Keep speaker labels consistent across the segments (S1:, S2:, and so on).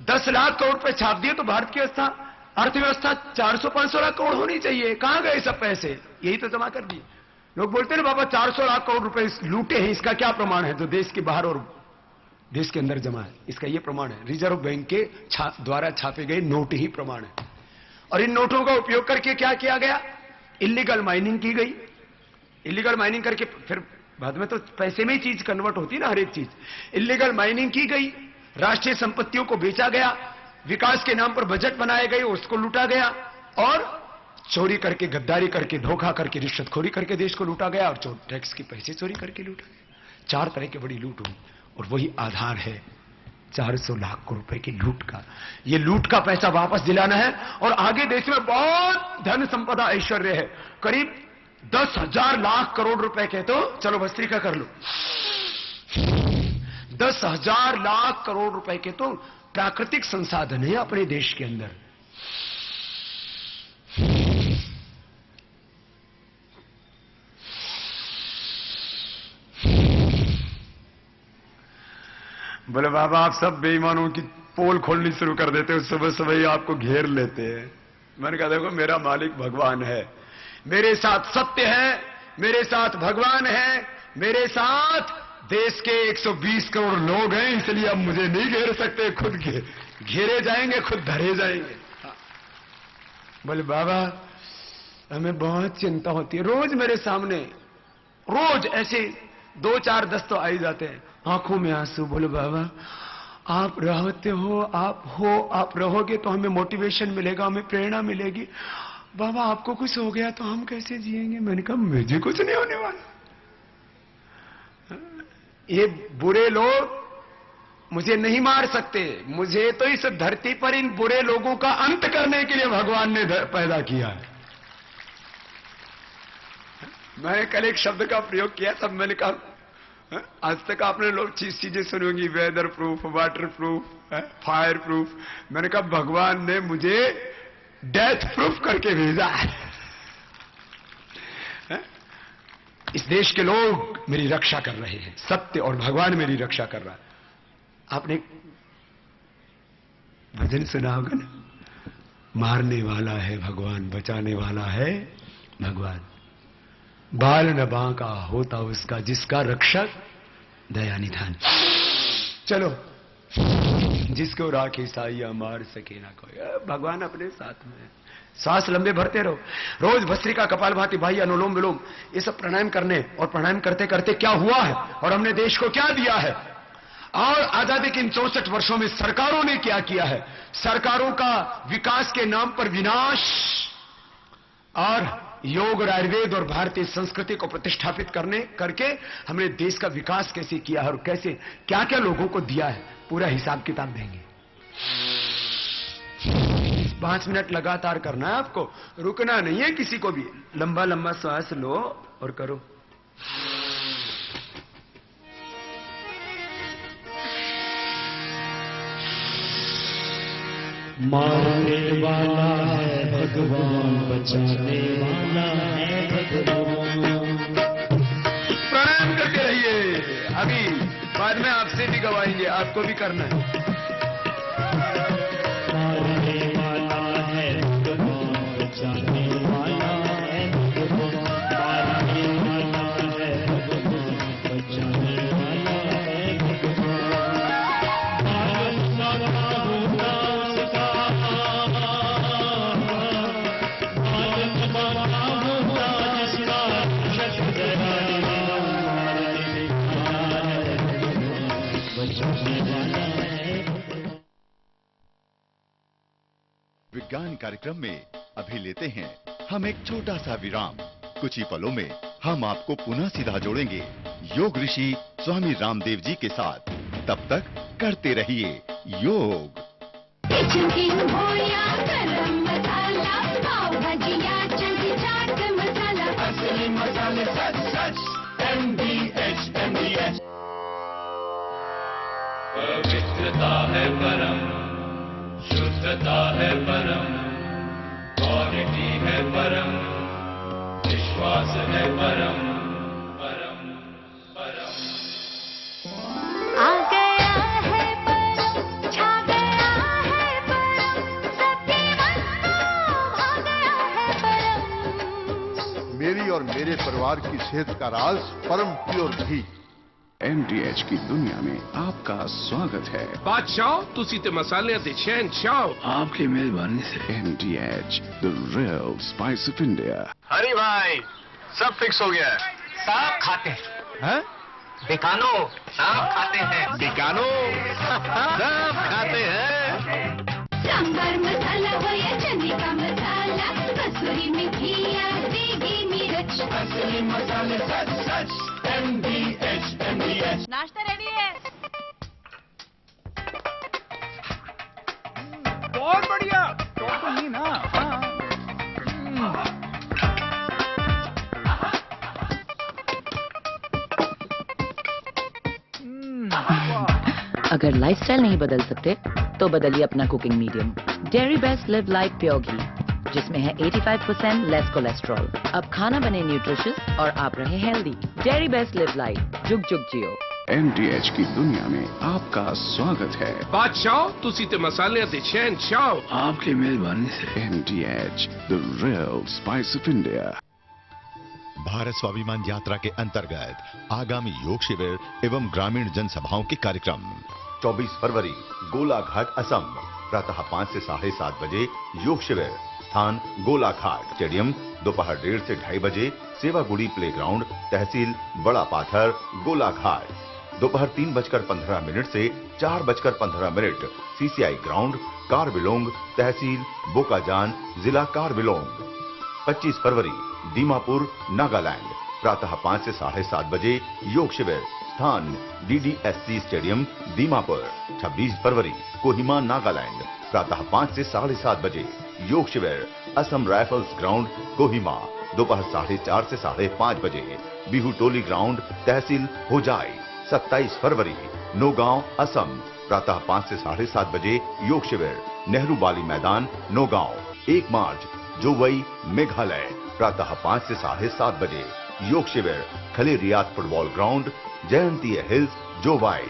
S1: 10 लाख करोड़ रुपए छाप दिए तो भारत की अर्थव्यवस्था 400-500 लाख करोड़ होनी चाहिए। कहां गए सब पैसे? यही तो जमा कर दिए। लोग बोलते हैं ना बाबा 400 लाख करोड़ रुपए लूटे हैं, इसका क्या प्रमाण है? जो देश के बाहर और देश के अंदर जमा है, इसका यह प्रमाण है। रिजर्व बैंक के द्वारा छापे गए नोट ही प्रमाण है। और इन नोटों का उपयोग करके क्या किया गया? इलीगल माइनिंग की गई। इलीगल माइनिंग करके फिर बाद में तो पैसे में ही चीज कन्वर्ट होती ना, हर एक चीज। इलीगल माइनिंग की गई, राष्ट्रीय संपत्तियों को बेचा गया, विकास के नाम पर बजट बनाए गए, उसको लूटा गया, और चोरी करके, गद्दारी करके, धोखा करके, रिश्वतखोरी करके देश को लूटा गया, और टैक्स के पैसे चोरी करके लूटा गया। 4 तरह की बड़ी लूट हुई, और वही आधार है 400 लाख करोड़ रुपए की लूट का। ये लूट का पैसा वापस दिलाना है, और आगे देश में बहुत धन संपदा ऐश्वर्य है। करीब 10,000 लाख करोड़ रुपए के, तो चलो भस्त्रिका कर लो, 10,000 लाख करोड़ रुपए के तो प्राकृतिक संसाधन है अपने देश के अंदर। बोले बाबा आप सब बेईमानों की पोल खोलनी शुरू कर देते हो, सुबह सुबह ही आपको घेर लेते हैं। मैंने कहा देखो मेरा मालिक भगवान है, मेरे साथ सत्य है, मेरे साथ भगवान है, मेरे साथ देश के 120 करोड़ लोग हैं, इसलिए अब मुझे नहीं घेर सकते, खुद घेरे जाएंगे, खुद धरे जाएंगे। बोले बाबा हमें बहुत चिंता होती है, रोज मेरे सामने रोज ऐसे 2-4 10 तो आ ही जाते हैं, आंखों में आंसू। बोले बाबा आप रहते हो, आप रहोगे तो हमें मोटिवेशन मिलेगा, हमें प्रेरणा मिलेगी। बाबा आपको कुछ हो गया तो हम कैसे जिएंगे? मैंने कहा मुझे कुछ नहीं होने वाला। ये बुरे लोग मुझे नहीं मार सकते, मुझे तो इस धरती पर इन बुरे लोगों का अंत करने के लिए भगवान ने पैदा किया है। मैंने कल एक शब्द का प्रयोग किया, तब मैंने कहा आज तक आपने लोग चीजें सुनी होंगी, weather proof, water proof, fire proof. मैंने कहा भगवान ने मुझे डेथ प्रूफ करके भेजा है। इस देश के लोग मेरी रक्षा कर रहे हैं, सत्य और भगवान मेरी रक्षा कर रहा है। आपने भजन सुना होगा ना, मारने वाला है भगवान, बचाने वाला है भगवान, बाल न बांका होता उसका, जिसका रक्षक दया निधान। चलो जिसको राखे साइया मार सके ना कोई, भगवान अपने साथ में है। सांस लंबे भरते रहो, रोज भस्त्रिका, कपालभाति, बाह्य, अनुलोम विलोम, ये सब प्राणायाम करने, और प्राणायाम करते करते क्या हुआ है और हमने देश को क्या दिया है, और आजादी के इन 64 वर्षों में सरकारों ने क्या किया है। सरकारों का विकास के नाम पर विनाश, और योग और आयुर्वेद और भारतीय संस्कृति को प्रतिष्ठापित करके हमने देश का विकास कैसे किया है, और कैसे क्या क्या लोगों को दिया है, पूरा हिसाब किताब देंगे। 5 मिनट लगातार करना है आपको, रुकना नहीं है किसी को भी। लंबा लंबा श्वास लो और करो।
S2: मारने वाला है भगवान, बचाने वाला है भगवान।
S1: प्रणाम करके रहिए, अभी बाद में आपसे भी गवाएंगे, आपको भी करना है।
S2: मारने वाला है भगवान, बचाने वाला है भगवान, मारने वाला है भगवान, बचाने वाला है भगवान।
S3: विज्ञान कार्यक्रम में अभी लेते हैं हम एक छोटा सा विराम। कुछ ही पलों में हम आपको पुनः सीधा जोड़ेंगे योग ऋषि स्वामी रामदेव जी के साथ। तब तक करते रहिए योग।
S4: असली मसाले सच सच MDH MDH।
S5: पवित्रता है परम, शुद्धता है परम, क्वालिटी है परम, विश्वास है परम, परम परम।
S6: आ गया है परम, छा गया मेरे परिवार की सेहत का राज परम प्योर घी।
S7: MDH की दुनिया में आपका स्वागत है।
S8: बादशाह तुसी ते मसाले ते शहंशाह
S7: आपकी मेहरबानी से। MDH, the real spice of India।
S1: हरी भाई, सब फिक्स हो गया है।
S9: सांप खाते हैं। बिकानो सांप खाते हैं।
S1: बिकानो सब खाते हैं।
S10: सांबर मसाला हो या चने का मसाला, कसूरी मेथी या देगी मिर्च,
S4: असली मसाले सच सच MDH।
S10: नाश्ता रेडी है।
S8: बहुत बढ़िया।
S11: अगर लाइफस्टाइल नहीं बदल सकते तो बदलिए अपना cooking medium. Dairy best live life pure ghee, जिसमें है 85% लेस कोलेस्ट्रॉल। अब खाना बने न्यूट्रिशियस और आप रहे healthy. Dairy best live life, जुग जुग जियो।
S7: MDH की दुनिया में आपका स्वागत है।
S8: बादशाह तुसी ते मसाले ते शहंशाह
S7: आपकी मेहरबानी से। MDH, the real spice of India।
S3: Bharat Swabhiman यात्रा के अंतर्गत आगामी योग शिविर एवं ग्रामीण जनसभाओं के कार्यक्रम 24 फरवरी गोलाघाट असम, प्रातः 5 से 7:30 बजे योग शिविर। स्थान गोलाघाट स्टेडियम, दोपहर 1:30 से 2:30 बजे सेवागुड़ी प्लेग्राउंड, तहसील बड़ा पाथर, गोलाघाट। दोपहर 3:15 से 4:15 CCI ग्राउंड, कारबिलोंग, तहसील बोकाजान, जिला कारबिलोंग। 25 फरवरी दीमापुर नागालैंड, प्रातः 5 से 7:30 बजे योग शिविर। स्थान DDSC स्टेडियम दीमापुर। 26 फरवरी कोहिमा नागालैंड, प्रातः 5 से 7:30 बजे योग शिविर। असम राइफल्स ग्राउंड कोहिमा, दोपहर 4:30 से 5:30 बजे बिहू टोली ग्राउंड, तहसील होजाई। 27 फरवरी नौगांव असम, प्रातः 5 से 7:30 बजे योग शिविर। नेहरू बाली मैदान नौगांव। 1 मार्च जोवई मेघालय, प्रातः 5 से 7:30 बजे योग शिविर। खलेरियात फुटबॉल ग्राउंड, जयंती हिल्स जोवाई।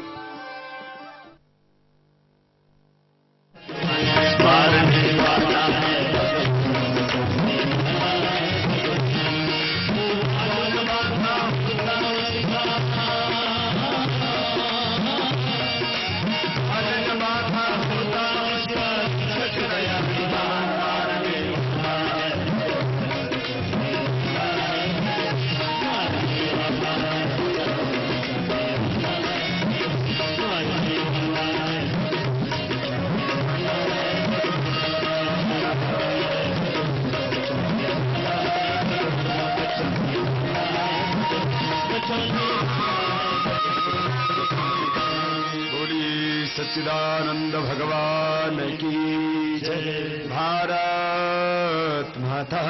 S1: सच्चिदानंद भगवान की जय। भारत माता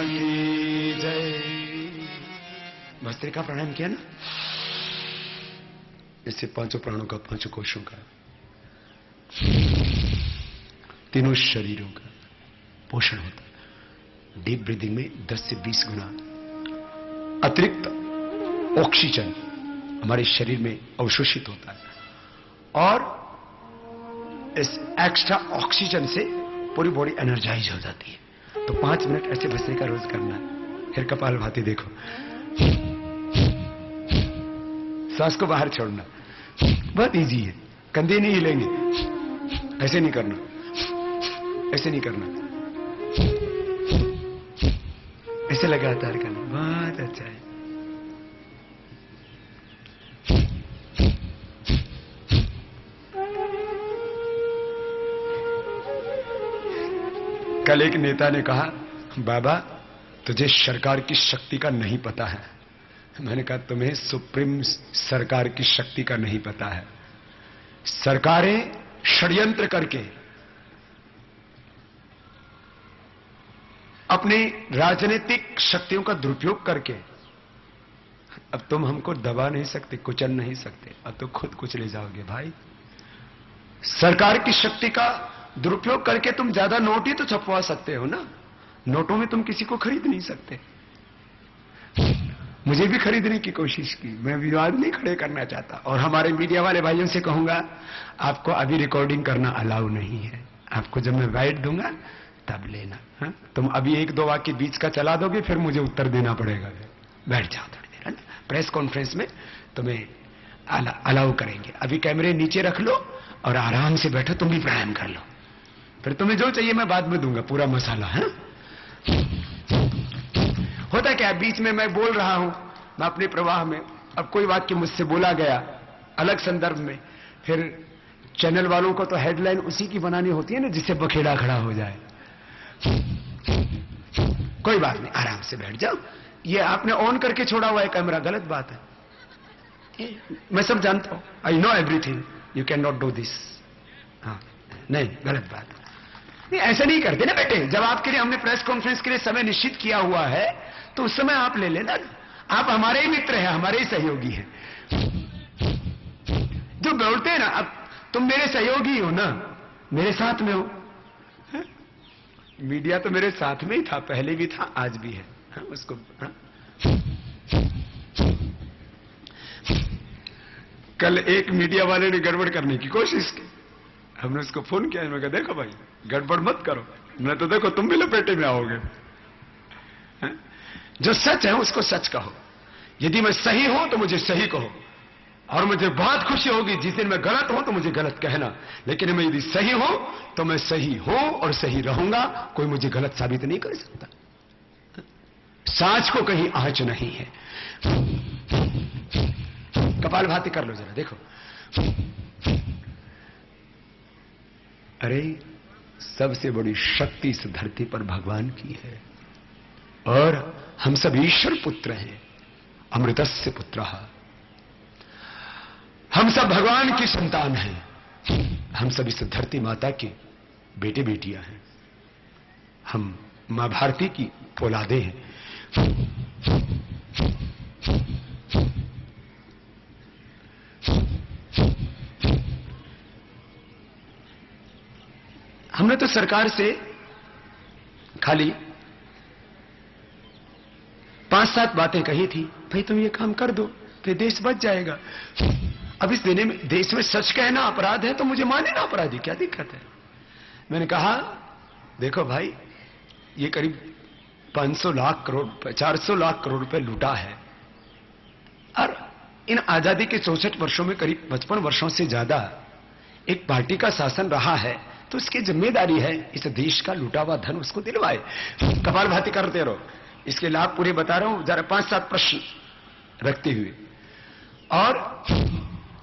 S1: की जय। भस्त्रिका प्राणायाम किया ना, इससे 5 प्राणों का, 5 कोशों का, तीनों शरीरों का पोषण होता है। डीप ब्रीदिंग में 10 से 20 गुना अतिरिक्त ऑक्सीजन हमारे शरीर में अवशोषित होता है और इस एक्स्ट्रा ऑक्सीजन से पूरी बॉडी एनर्जाइज हो जाती है। तो 5 मिनट ऐसे भस्त्रिका रोज करना है। फिर कपालभाति देखो, सांस को बाहर छोड़ना, बहुत इजी है। कंधे नहीं हिलेंगे, ऐसे नहीं करना, ऐसे नहीं करना, ऐसे लगातार करना, बहुत अच्छा है। कल एक नेता ने कहा, बाबा तुझे सरकार की शक्ति का नहीं पता है। मैंने कहा तुम्हें सुप्रीम सरकार की शक्ति का नहीं पता है। सरकारें षड्यंत्र करके अपनी राजनीतिक शक्तियों का दुरुपयोग करके अब तुम हमको दबा नहीं सकते, कुचल नहीं सकते, अब तो खुद कुचले जाओगे भाई। सरकार की शक्ति का दुरुपयोग करके तुम ज्यादा नोट ही तो छपवा सकते हो ना, नोटों में तुम किसी को खरीद नहीं सकते। मुझे भी खरीदने की कोशिश की, मैं विवाद नहीं खड़े करना चाहता। और हमारे मीडिया वाले भाइयों से कहूंगा, आपको अभी रिकॉर्डिंग करना अलाउ नहीं है। आपको जब मैं वाइट दूंगा तब लेना। हा? तुम अभी एक दो वाक्य बीच का चला दोगे, फिर मुझे उत्तर देना पड़ेगा। बैठ जाओ थोड़ी देर, है ना? प्रेस कॉन्फ्रेंस में तुम्हें अलाउ करेंगे। अभी कैमरे नीचे रख लो और आराम से बैठो, तुम भी प्राणायाम कर लो, फिर तुम्हें जो चाहिए मैं बाद में दूंगा, पूरा मसाला है। होता क्या, बीच में मैं बोल रहा हूं, मैं अपने प्रवाह में, अब कोई वाक्य मुझसे बोला गया अलग संदर्भ में, फिर चैनल वालों को तो हेडलाइन उसी की बनानी होती है ना, जिससे बखेड़ा खड़ा हो जाए। कोई बात नहीं, आराम से बैठ जाओ। ये आपने ऑन करके छोड़ा हुआ है कैमरा, गलत बात है। मैं सब जानता हूं, I know everything, you can not do this. हाँ, नहीं, गलत बात है। नहीं, ऐसा नहीं करते ना बेटे। जब आपके लिए हमने प्रेस कॉन्फ्रेंस के लिए समय निश्चित किया हुआ है, तो उस समय आप ले लेना। आप हमारे ही मित्र हैं, हमारे ही सहयोगी हैं। जो बोलते हैं ना, अब तुम मेरे सहयोगी हो ना, मेरे साथ में हो। मीडिया तो मेरे साथ में ही था, पहले भी था, आज भी है। उसको कल एक मीडिया वाले ने गड़बड़ करने की कोशिश की, हमने उसको फोन किया, मैं कहा देखो भाई गड़बड़ मत करो, मैं तो देखो तुम भी लपेटे में आओगे। जो सच है उसको सच कहो। यदि मैं सही हूं तो मुझे सही कहो, और मुझे बहुत खुशी होगी जिस दिन मैं गलत हूं तो मुझे गलत कहना। लेकिन मैं यदि सही हूं तो मैं सही हूं और सही रहूंगा, कोई मुझे गलत साबित नहीं कर सकता। सांच को कहीं आंच नहीं है। कपालभाति कर लो जरा, देखो। अरे सबसे बड़ी शक्ति इस धरती पर भगवान की है, और हम सब ईश्वर पुत्र हैं, अमृतस्य पुत्रः। हम सब भगवान की संतान हैं, हम सब इस धरती माता के बेटे बेटियां हैं, हम मां भारती की औलादे हैं। हमने तो सरकार से खाली 5-7 बातें कही थी, भाई तुम ये काम कर दो, फिर देश बच जाएगा। अब इस देश में सच कहना अपराध है, तो मुझे माने ना अपराधी, क्या दिक्कत है? मैंने कहा देखो भाई, ये करीब 500 लाख करोड़, 400 लाख करोड़ रुपए लूटा है, और इन आजादी के 64 वर्षों में करीब 55 वर्षों से ज्यादा एक पार्टी का शासन रहा है, तो इसकी जिम्मेदारी है इस देश का लूटा हुआ धन उसको दिलवाए। कपालभाति करते रहो, इसके लाभ पूरे बता रहा हूं, जरा 5-7 प्रश्न रखते हुए। और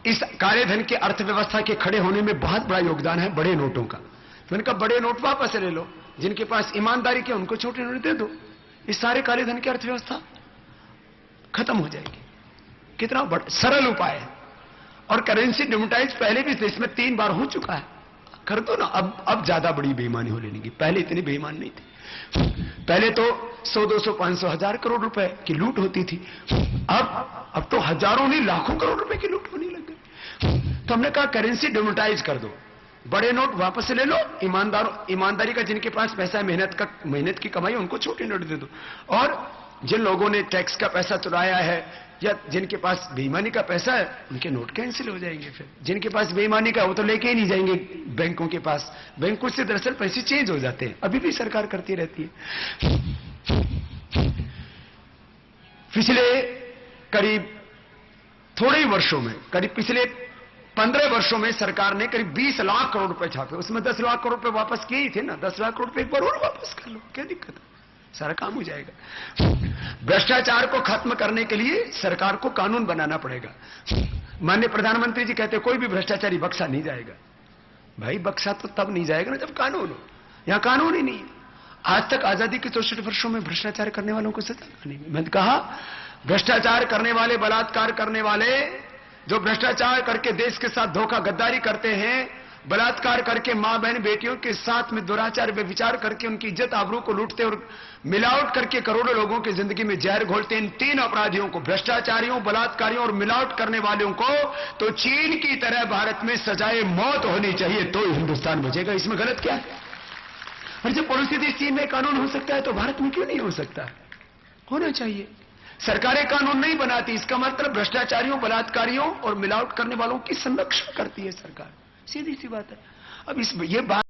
S1: इस काले धन की अर्थव्यवस्था के खड़े होने में बहुत बड़ा योगदान है बड़े नोटों का। मैंने कहा बड़े नोट वापस ले लो, जिनके पास ईमानदारी के उनको छोटे नोट दे दो, इस सारे काले धन की अर्थव्यवस्था खत्म हो जाएगी। कितना बड़ा सरल उपाय है। और करेंसी डिमोनेटाइज पहले भी देश में 3 बार हो चुका है, कर दो ना। अब ज्यादा बड़ी बेईमानी हो लेने की, पहले इतनी बेईमान नहीं थी। पहले तो 100, 200, 500, 1000 करोड़ रुपए की लूट होती थी, अब तो हजारों नहीं लाखों करोड़ रुपए की लूट होने लग गई। तो हमने कहा करेंसी डिमोनेटाइज कर दो, बड़े नोट वापस ले लो, ईमानदारी का जिनके पास पैसा है, मेहनत की कमाई, उनको छोटे नोट दे दो। और जिन लोगों ने टैक्स का पैसा चुराया है या जिनके पास बेईमानी का पैसा है, उनके नोट कैंसिल हो जाएंगे। फिर जिनके पास बेईमानी का, वो तो लेके ही नहीं जाएंगे बैंकों के पास, बैंकों से दरअसल पैसे चेंज हो जाते हैं, अभी भी सरकार करती रहती है। पिछले करीब थोड़े ही वर्षों में, करीब पिछले 15 वर्षों में सरकार ने करीब 20 लाख करोड़ रुपए छापे, उसमें 10 लाख करोड़ रुपए वापस किए ही थे ना। 10 लाख करोड़ रुपए एक बार और वापस कर लो, क्या दिक्कत है, सारा काम हो जाएगा। भ्रष्टाचार को खत्म करने के लिए सरकार को कानून बनाना पड़ेगा। माननीय प्रधानमंत्री जी कहते कोई भी भ्रष्टाचारी बख्शा नहीं जाएगा। भाई बख्शा तो तब नहीं जाएगा ना जब कानून हो, यहां कानून ही नहीं है। आज तक आजादी के 64 वर्षों में भ्रष्टाचार करने वालों को सजा नहीं। मैंने कहा भ्रष्टाचार करने वाले, बलात्कार करने वाले, जो भ्रष्टाचार करके देश के साथ धोखा गद्दारी करते हैं, बलात्कार करके मां बहन बेटियों के साथ में दुराचार व्यभिचार करके उनकी इज्जत आबरू को लूटते और मिलावट करके करोड़ों लोगों की जिंदगी में जहर घोलते, इन 3 अपराधियों को, भ्रष्टाचारियों, बलात्कारियों और मिलावट करने वालों को तो चीन की तरह भारत में सजाए मौत होनी चाहिए, तो हिंदुस्तान बचेगा। इसमें गलत क्या है? और जब पड़ोसी देश चीन में कानून हो सकता है तो भारत में क्यों नहीं हो सकता? होना चाहिए। सरकारें कानून नहीं बनाती, इसका मतलब भ्रष्टाचारियों, बलात्कारियों और मिलावट करने वालों की संरक्षण करती है सरकार, सीधी सी बात है। अब ये बात